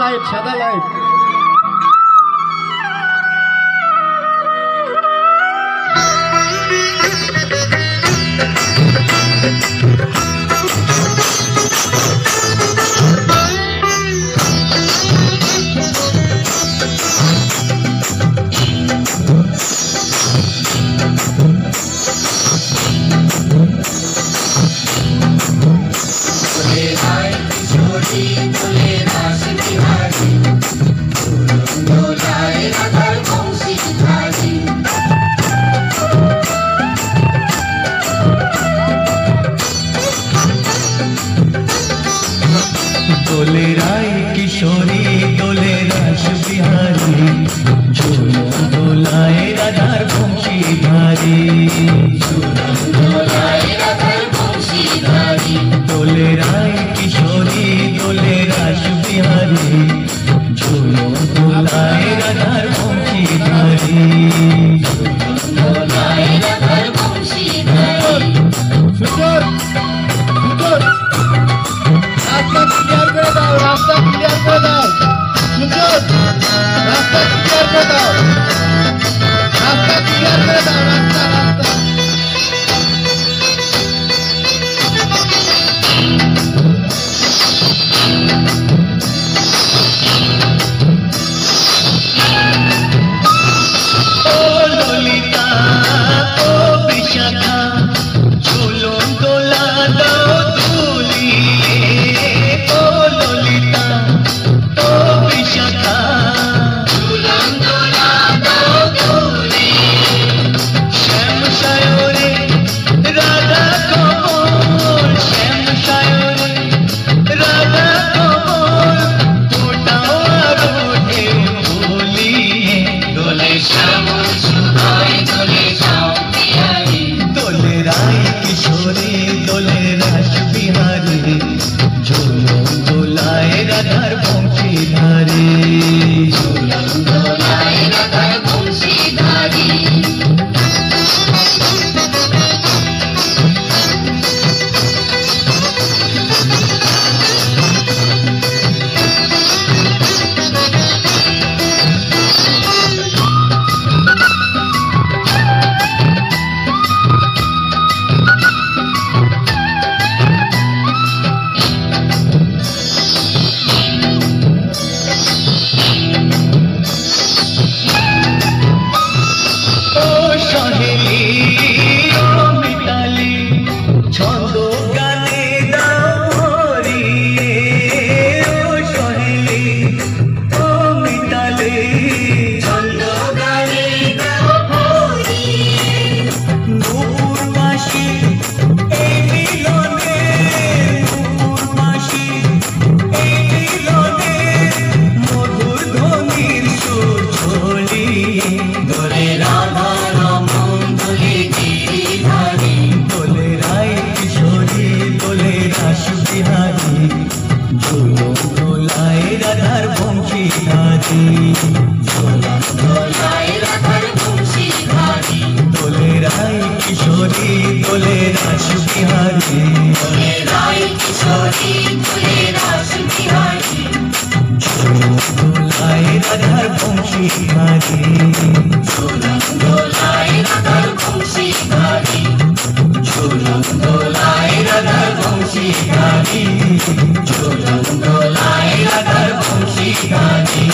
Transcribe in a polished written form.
Light সাদা light. দোলে রায় কিশোরী দোলে রাস বিহারী ঝুলন দোলায় রাধার বংশীধারী দোলে রায় কিশোরী দোলে রাস বিহারী ঝুলন দোলায় রাধার বংশীধারী রাস্তা ক্লিয়ার করে দাও সুন্দর, রাস্তা ক্লিয়ার করে দাও, রাস্তা ক্লিয়ার করে দাও, রাস্তা রাস্তা। ও ললিতা ও বিশাখা ঝুলন দোলা দাও দুলিয়ে ও ললিতা ও বিশাখা ঝুলন দোলা দাও দুলিয়ে শ্যাম সায়রে রাধা কমল শ্যাম সায়রে রাধা কমল ওটাও আরো ঢেউ ভুলিয়ে দোলে শ্যামল সুধাই দোলে শ্যাম বিহারী দোলে রায় কিশোরী দোলে রাস বিহারী ঝুলন দোলায় রাধার বংশীধারী ঝুলন দোলায় রাধার বংশীধারী ঝুলন দোলায় রাধার বংশীধারী ঝুলন দোলায় রাধার বংশীধারী দোলে রায় কিশোরী দোলে রাস বিহারী দোলে রায় কিশোরী দোলে রাস বিহারী ঝুলন দোলায় রাধার বংশীধারী ঝুলন দোলায় রাধার বংশীধারী ঝুলন দোলায় রাধার বংশীধারী ঝুলন দোলায় রাধার বংশীধারী।